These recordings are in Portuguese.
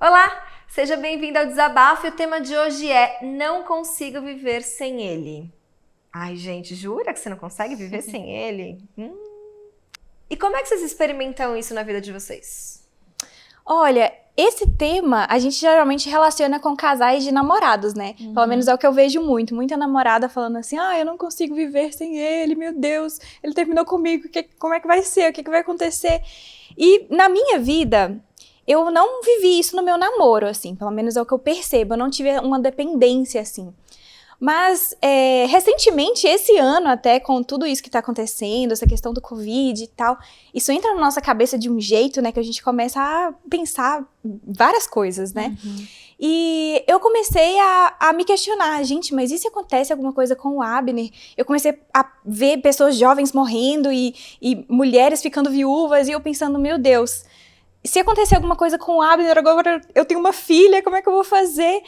Olá, seja bem-vindo ao Desabafo e o tema de hoje é Não consigo viver sem ele. Ai, gente, jura que você não consegue viver sem ele? E como é que vocês experimentam isso na vida de vocês? Olha, esse tema a gente geralmente relaciona com casais de namorados, né? Pelo menos é o que eu vejo muito. Muita namorada falando assim, eu não consigo viver sem ele, meu Deus, ele terminou comigo, como é que vai ser? O que vai acontecer? E na minha vida, eu não vivi isso no meu namoro, assim, pelo menos é o que eu percebo, eu não tive uma dependência, assim. Mas, recentemente, esse ano até, com tudo isso que tá acontecendo, essa questão do Covid e tal, isso entra na nossa cabeça de um jeito, né, que a gente começa a pensar várias coisas, né? E eu comecei a me questionar, gente, mas e se acontece alguma coisa com o Abner? Eu comecei a ver pessoas jovens morrendo e mulheres ficando viúvas, e eu pensando, meu Deus, se acontecer alguma coisa com o Abner, agora eu tenho uma filha, como é que eu vou fazer?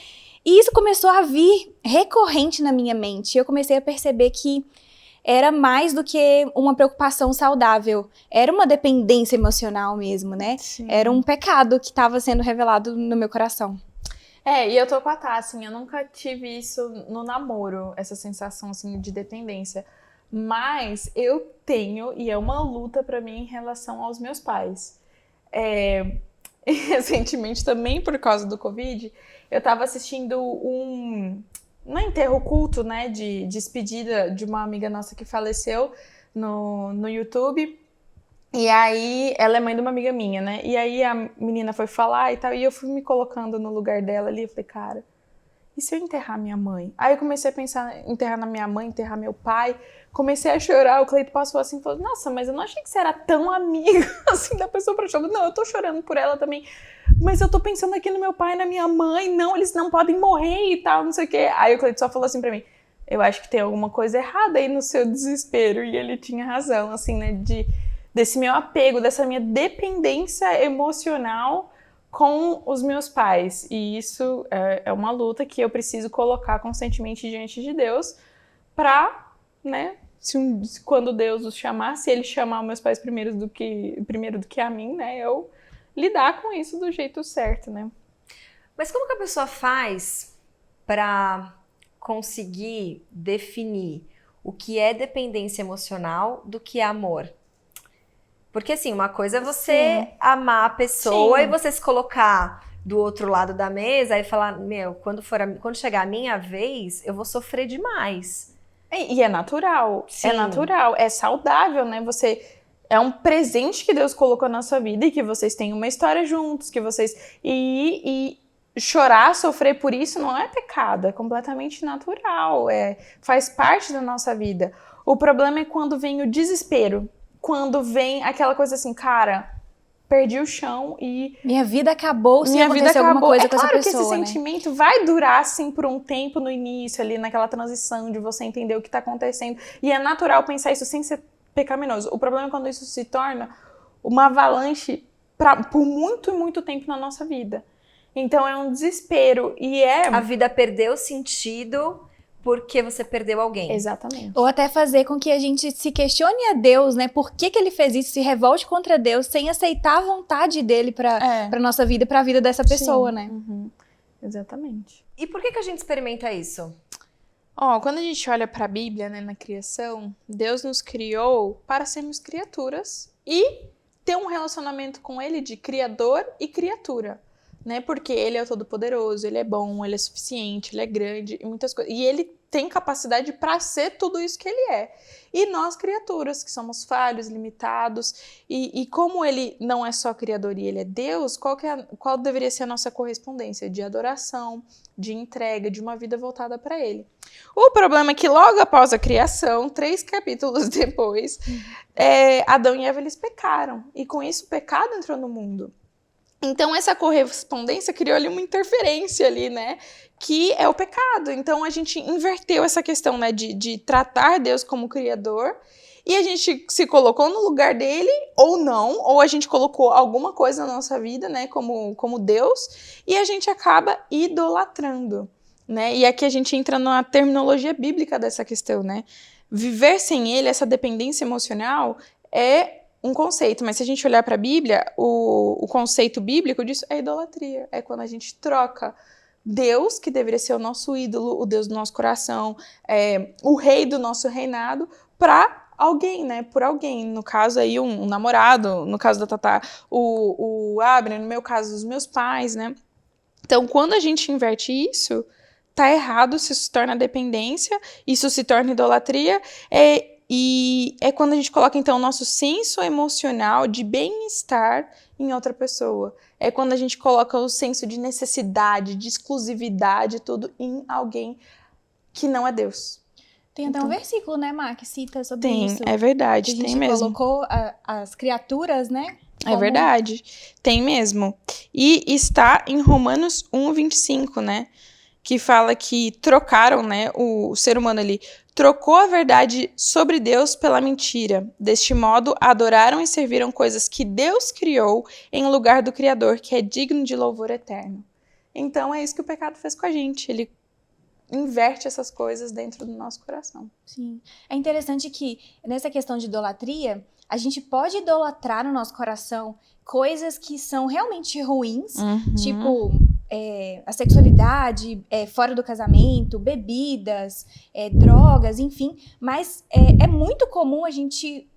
E isso começou a vir recorrente na minha mente. Eu comecei a perceber que era mais do que uma preocupação saudável. Era uma dependência emocional mesmo, né? Sim. Era um pecado que estava sendo revelado no meu coração. E eu tô com a Tá, assim, eu nunca tive isso no namoro, essa sensação, assim, de dependência. Mas eu tenho, e é uma luta pra mim em relação aos meus pais. Recentemente, também por causa do Covid, eu tava assistindo um enterro culto, né, de despedida de uma amiga nossa que faleceu no YouTube. E aí, ela é mãe de uma amiga minha, né? E aí a menina foi falar e tal, e eu fui me colocando no lugar dela ali, eu falei, cara, e se eu enterrar minha mãe? Aí eu comecei a pensar em enterrar na minha mãe, enterrar meu pai, comecei a chorar, o Cleito passou assim e falou, nossa, mas eu não achei que você era tão amiga, assim, da pessoa pra chorar. Não, eu tô chorando por ela também, mas eu tô pensando aqui no meu pai, na minha mãe, não, eles não podem morrer e tal, não sei o quê. Aí o Cleito só falou assim pra mim, eu acho que tem alguma coisa errada aí no seu desespero, e ele tinha razão, assim, né, desse meu apego, dessa minha dependência emocional com os meus pais. E isso é uma luta que eu preciso colocar constantemente diante de Deus pra, né, quando Deus os chamar, se ele chamar os meus pais primeiro do que a mim, né, eu lidar com isso do jeito certo, né. Mas como que a pessoa faz para conseguir definir o que é dependência emocional do que é amor? Porque assim, uma coisa é você amar a pessoa e você se colocar do outro lado da mesa e falar, meu, quando chegar a minha vez, eu vou sofrer demais. E é natural, Sim. é natural, é saudável, né? É um presente que Deus colocou na sua vida e que vocês têm uma história juntos, que vocês... E chorar, sofrer por isso não é pecado, é completamente natural, faz parte da nossa vida. O problema é quando vem o desespero, quando vem aquela coisa assim, cara, perdi o chão e... Minha vida acabou se minha vida acontecer alguma acabou. coisa com essa Claro pessoa, que esse né? sentimento vai durar, assim, por um tempo no início, ali naquela transição de você entender o que tá acontecendo. E é natural pensar isso sem ser pecaminoso. O problema é quando isso se torna uma avalanche por muito, muito tempo na nossa vida. Então é um desespero e A vida perdeu sentido porque você perdeu alguém. Exatamente. Ou até fazer com que a gente se questione a Deus, né? Por que ele fez isso? Se revolte contra Deus, sem aceitar a vontade dele pra nossa vida e pra vida dessa pessoa, né? Exatamente. E por que a gente experimenta isso? Quando a gente olha pra Bíblia, né, na criação, Deus nos criou para sermos criaturas e ter um relacionamento com ele de criador e criatura. Né? Porque ele é o todo-poderoso, ele é bom, ele é suficiente, ele é grande e muitas coisas. E ele tem capacidade para ser tudo isso que ele é. E nós, criaturas, que somos falhos, limitados, e como ele não é só criador e ele é Deus, qual deveria ser a nossa correspondência? De adoração, de entrega, de uma vida voltada para ele. O problema é que logo após a criação, 3 capítulos depois, Adão e Eva, eles pecaram. E com isso o pecado entrou no mundo. Então, essa correspondência criou ali uma interferência ali, né? Que é o pecado. Então, a gente inverteu essa questão, né? De tratar Deus como criador. E a gente se colocou no lugar dele, ou não. Ou a gente colocou alguma coisa na nossa vida, né? Como Deus. E a gente acaba idolatrando, né? E aqui a gente entra na terminologia bíblica dessa questão, né? Viver sem ele, essa dependência emocional, é um conceito, mas se a gente olhar para a Bíblia, o conceito bíblico disso é idolatria. É quando a gente troca Deus, que deveria ser o nosso ídolo, o Deus do nosso coração, o rei do nosso reinado, para alguém, né? Por alguém. No caso aí, um namorado, no caso da Tatá, o Abner, no meu caso, os meus pais, né? Então, quando a gente inverte isso, tá errado, isso se torna dependência, isso se torna idolatria, e é quando a gente coloca, então, o nosso senso emocional de bem-estar em outra pessoa. É quando a gente coloca o senso de necessidade, de exclusividade, tudo em alguém que não é Deus. Tem até um versículo, né, Mar, que cita sobre isso. É verdade, que a tem gente mesmo. colocou as criaturas, né? É verdade, tem mesmo. E está em Romanos 1:25, né? Que fala que trocaram, né? O ser humano ali trocou a verdade sobre Deus pela mentira. Deste modo, adoraram e serviram coisas que Deus criou em lugar do Criador, que é digno de louvor eterno. Então, é isso que o pecado fez com a gente. Ele inverte essas coisas dentro do nosso coração. Sim. É interessante que, nessa questão de idolatria, a gente pode idolatrar no nosso coração coisas que são realmente ruins, tipo a sexualidade fora do casamento, bebidas, drogas, enfim. Mas é muito comum a gente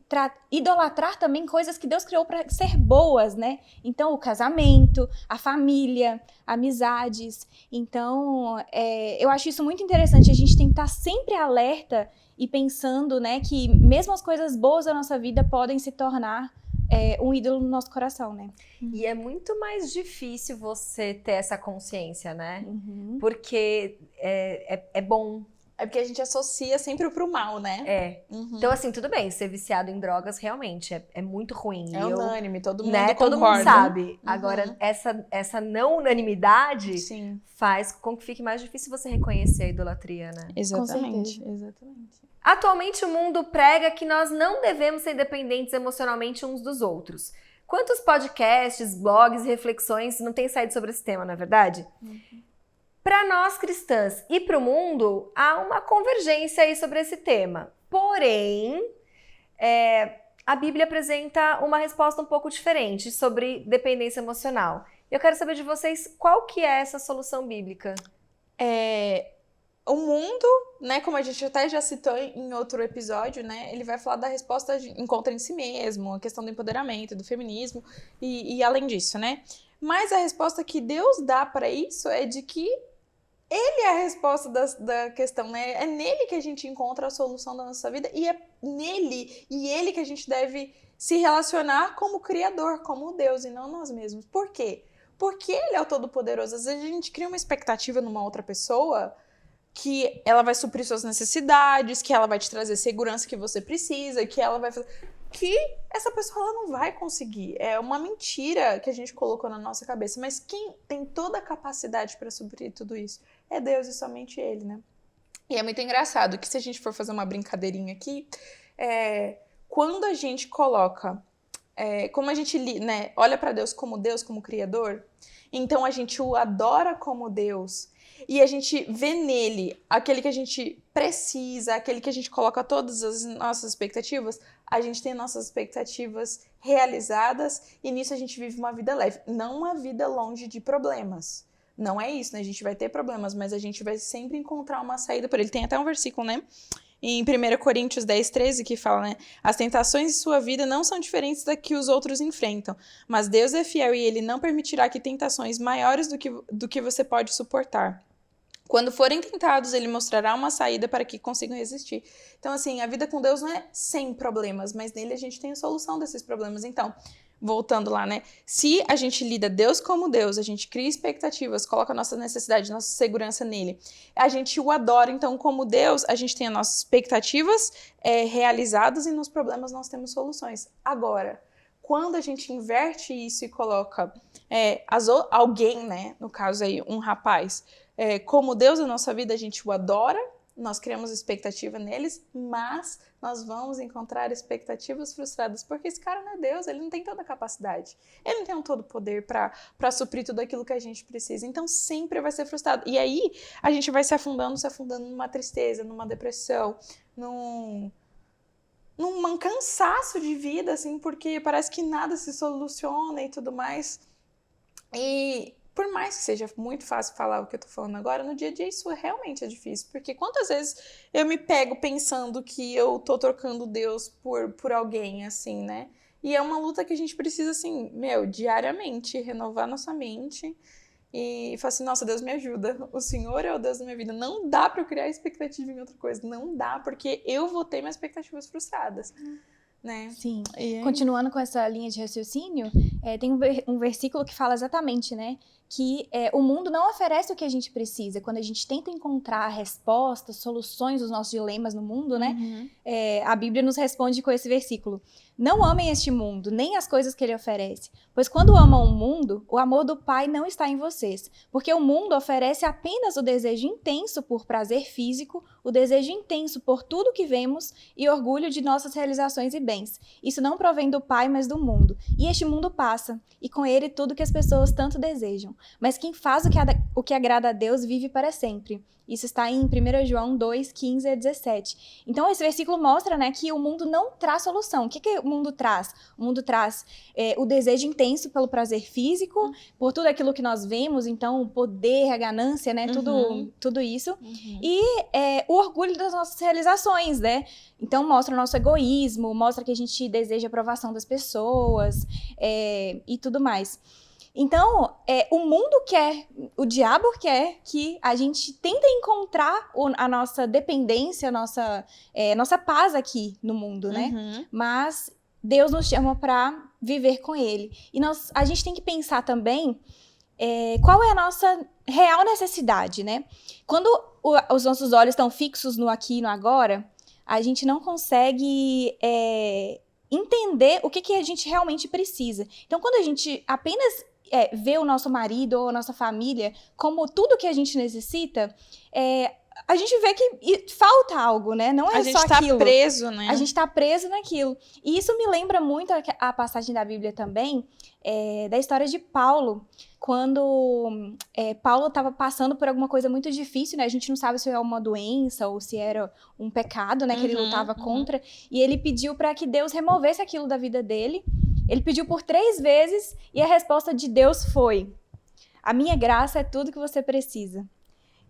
idolatrar também coisas que Deus criou para ser boas, né? Então, o casamento, a família, amizades. Então, eu acho isso muito interessante. A gente tem que estar sempre alerta e pensando, né, que mesmo as coisas boas da nossa vida podem se tornar um ídolo no nosso coração, né? E é muito mais difícil você ter essa consciência, né? Uhum. Porque é bom. É porque a gente associa sempre pro mal, né? Então, assim, tudo bem, ser viciado em drogas realmente é muito ruim. É unânime, todo mundo né, concorda. todo mundo sabe. Agora, essa não unanimidade faz com que fique mais difícil você reconhecer a idolatria, né? Exatamente. Atualmente, o mundo prega que nós não devemos ser dependentes emocionalmente uns dos outros. Quantos podcasts, blogs e reflexões não têm saído sobre esse tema, não é verdade? Para nós cristãs e para o mundo, há uma convergência aí sobre esse tema. Porém, a Bíblia apresenta uma resposta um pouco diferente sobre dependência emocional. Eu quero saber de vocês qual que é essa solução bíblica. O mundo, né, como a gente até já citou em outro episódio, né, ele vai falar da resposta de encontro em si mesmo, a questão do empoderamento, do feminismo e além disso, né? Mas a resposta que Deus dá para isso é de que Ele é a resposta da questão, né? É nele que a gente encontra a solução da nossa vida e é nele e ele que a gente deve se relacionar como Criador, como Deus e não nós mesmos. Por quê? Porque ele é o Todo-Poderoso. Às vezes a gente cria uma expectativa numa outra pessoa que ela vai suprir suas necessidades, que ela vai te trazer segurança que você precisa, que ela vai fazer... que essa pessoa ela não vai conseguir. É uma mentira que a gente colocou na nossa cabeça. Mas quem tem toda a capacidade para suprir tudo isso é Deus e somente Ele, né? E é muito engraçado que se a gente for fazer uma brincadeirinha aqui, quando a gente coloca, como a gente né, olha para Deus, como Criador, então a gente o adora como Deus e a gente vê nele aquele que a gente precisa, aquele que a gente coloca todas as nossas expectativas, a gente tem nossas expectativas realizadas e nisso a gente vive uma vida leve, não uma vida longe de problemas. Não é isso, né? A gente vai ter problemas, mas a gente vai sempre encontrar uma saída por ele. Tem até um versículo, né? Em 1 Coríntios 10:13, que fala, né? As tentações de sua vida não são diferentes da que os outros enfrentam, mas Deus é fiel e Ele não permitirá que tentações maiores do que você pode suportar. Quando forem tentados, Ele mostrará uma saída para que consigam resistir. Então, assim, a vida com Deus não é sem problemas, mas nele a gente tem a solução desses problemas. Então, voltando lá, né? Se a gente lida Deus como Deus, a gente cria expectativas, coloca nossa necessidade, nossa segurança nele, a gente o adora, então, como Deus, a gente tem as nossas expectativas realizadas e nos problemas nós temos soluções. Agora, quando a gente inverte isso e coloca alguém, né? No caso aí, um rapaz, como Deus na nossa vida, a gente o adora, nós criamos expectativa neles, mas nós vamos encontrar expectativas frustradas, porque esse cara não é Deus, ele não tem toda a capacidade, ele não tem um todo poder para suprir tudo aquilo que a gente precisa, então sempre vai ser frustrado, e aí a gente vai se afundando numa tristeza, numa depressão, num cansaço de vida, assim, porque parece que nada se soluciona e tudo mais. E por mais que seja muito fácil falar o que eu tô falando agora, no dia a dia isso realmente é difícil. Porque quantas vezes eu me pego pensando que eu tô trocando Deus por alguém, assim, né? E é uma luta que a gente precisa, assim, diariamente renovar nossa mente e falar assim, nossa, Deus me ajuda. O Senhor é o Deus da minha vida. Não dá pra eu criar expectativa em outra coisa. Não dá, porque eu vou ter minhas expectativas frustradas. Né? Sim. Continuando com essa linha de raciocínio, tem um versículo que fala exatamente, né? Que o mundo não oferece o que a gente precisa. Quando a gente tenta encontrar respostas, soluções dos nossos dilemas no mundo, né? A Bíblia nos responde com esse versículo. Não amem este mundo, nem as coisas que ele oferece. Pois quando amam o mundo, o amor do Pai não está em vocês. Porque o mundo oferece apenas o desejo intenso por prazer físico, o desejo intenso por tudo que vemos e orgulho de nossas realizações e bens. Isso não provém do Pai, mas do mundo. E este mundo passa, e com ele tudo que as pessoas tanto desejam. Mas quem faz o que agrada a Deus vive para sempre. Isso está em 1 João 2, 15 a 17. Então, esse versículo mostra, né, que o mundo não traz solução. O que o mundo traz? O mundo traz o desejo intenso pelo prazer físico, por tudo aquilo que nós vemos, então, o poder, a ganância, né, tudo isso. E o orgulho das nossas realizações, né? Então, mostra o nosso egoísmo, mostra que a gente deseja a aprovação das pessoas e tudo mais. Então, o mundo quer, o diabo quer que a gente tente encontrar a nossa dependência, a nossa paz aqui no mundo, né? Mas Deus nos chama para viver com ele. E a gente tem que pensar também qual é a nossa real necessidade, né? Quando os nossos olhos estão fixos no aqui e no agora, a gente não consegue entender o que a gente realmente precisa. Então, quando a gente apenas vê o nosso marido ou a nossa família como tudo que a gente necessita, a gente vê que falta algo, né? Não é só aquilo. A gente tá preso, né? A gente tá preso naquilo. E isso me lembra muito a passagem da Bíblia também, da história de Paulo, quando Paulo estava passando por alguma coisa muito difícil, né? A gente não sabe se era uma doença ou se era um pecado, né? Que ele lutava contra. E ele pediu para que Deus removesse aquilo da vida dele. Ele pediu por 3 vezes e a resposta de Deus foi: a minha graça é tudo que você precisa.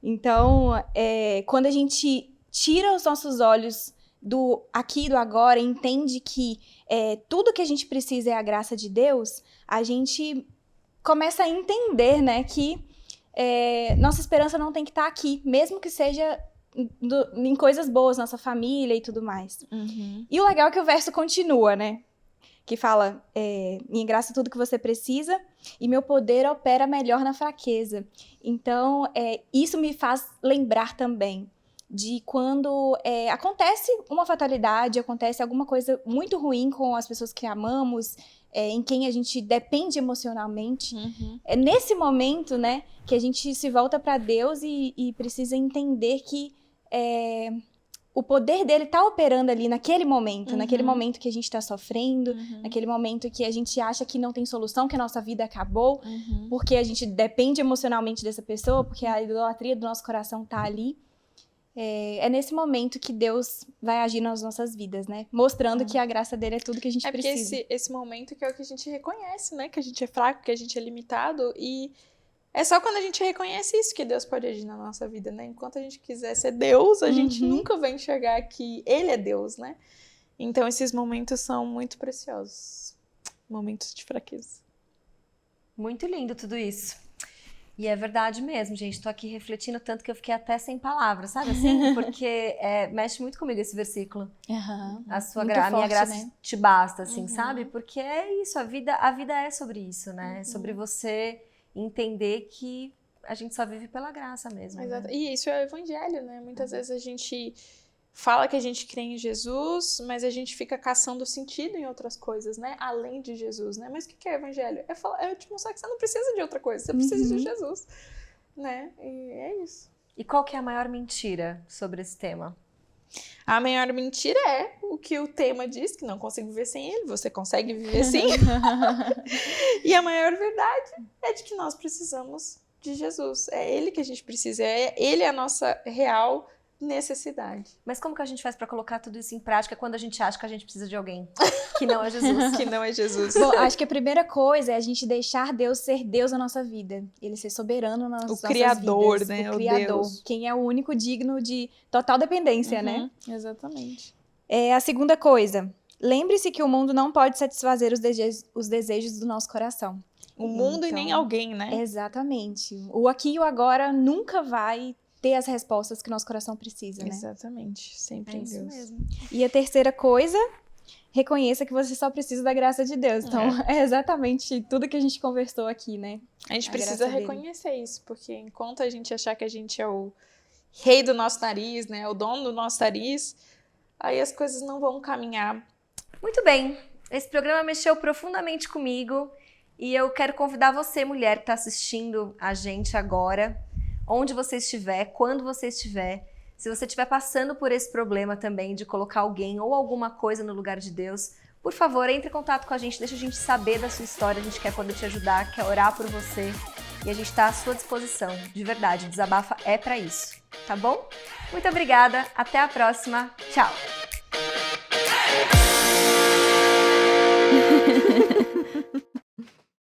Então, quando a gente tira os nossos olhos do aqui e do agora e entende que tudo que a gente precisa é a graça de Deus, a gente começa a entender, né, que nossa esperança não tem que estar aqui, mesmo que seja em coisas boas, nossa família e tudo mais. E o legal é que o verso continua, né? Que fala, minha graça é tudo que você precisa e meu poder opera melhor na fraqueza. Então, isso me faz lembrar também de quando acontece uma fatalidade, acontece alguma coisa muito ruim com as pessoas que amamos, em quem a gente depende emocionalmente. É nesse momento, né, que a gente se volta para Deus e precisa entender que o poder dele tá operando ali naquele momento que a gente tá sofrendo, naquele momento que a gente acha que não tem solução, que a nossa vida acabou, porque a gente depende emocionalmente dessa pessoa, porque a idolatria do nosso coração tá ali. É nesse momento que Deus vai agir nas nossas vidas, né? Mostrando que a graça dele é tudo que a gente precisa. Porque esse momento que é o que a gente reconhece, né? Que a gente é fraco, que a gente é limitado e... É só quando a gente reconhece isso que Deus pode agir na nossa vida, né? Enquanto a gente quiser ser Deus, a gente nunca vai enxergar que Ele é Deus, né? Então, esses momentos são muito preciosos. Momentos de fraqueza. Muito lindo tudo isso. E é verdade mesmo, gente. Tô aqui refletindo tanto que eu fiquei até sem palavras, sabe assim? Porque mexe muito comigo esse versículo. A minha graça, né, te basta, assim, sabe? Porque é isso, a vida é sobre isso, né? É sobre você... entender que a gente só vive pela graça mesmo. Exato. Né? E isso é o evangelho, né? Muitas vezes a gente fala que a gente crê em Jesus, mas a gente fica caçando sentido em outras coisas, né? Além de Jesus, né? Mas o que é o evangelho? É te mostrar que você não precisa de outra coisa, você precisa de Jesus, né? E é isso. E qual que é a maior mentira sobre esse tema? A maior mentira é o que o tema diz, que não consigo viver sem ele, você consegue viver sim. E a maior verdade é de que nós precisamos de Jesus. É ele que a gente precisa, ele é a nossa real necessidade. Mas como que a gente faz pra colocar tudo isso em prática quando a gente acha que a gente precisa de alguém que não é Jesus? Que não é Jesus. Bom, acho que a primeira coisa é a gente deixar Deus ser Deus na nossa vida. Ele ser soberano nas nossas Criador, vidas. né? O O Criador. Deus. Quem é o único digno de total dependência, né? Exatamente. A segunda coisa, lembre-se que o mundo não pode satisfazer os desejos do nosso coração. O mundo e Então, nem alguém, né? Exatamente. O aqui e o agora nunca vai ter as respostas que nosso coração precisa, né? Exatamente. Sempre em isso Deus. mesmo. E a terceira coisa, reconheça que você só precisa da graça de Deus. Então, é exatamente tudo que a gente conversou aqui, né? A gente A precisa graça dele. reconhecer isso, porque enquanto a gente achar que a gente é o rei do nosso nariz, né? O dono do nosso nariz, aí as coisas não vão caminhar. Muito bem, esse programa mexeu profundamente comigo e eu quero convidar você, mulher que está assistindo a gente agora, onde você estiver, quando você estiver, se você estiver passando por esse problema também de colocar alguém ou alguma coisa no lugar de Deus, por favor, entre em contato com a gente, deixa a gente saber da sua história, a gente quer poder te ajudar, quer orar por você e a gente está à sua disposição, de verdade, Desabafa é para isso, tá bom? Muito obrigada, até a próxima, tchau!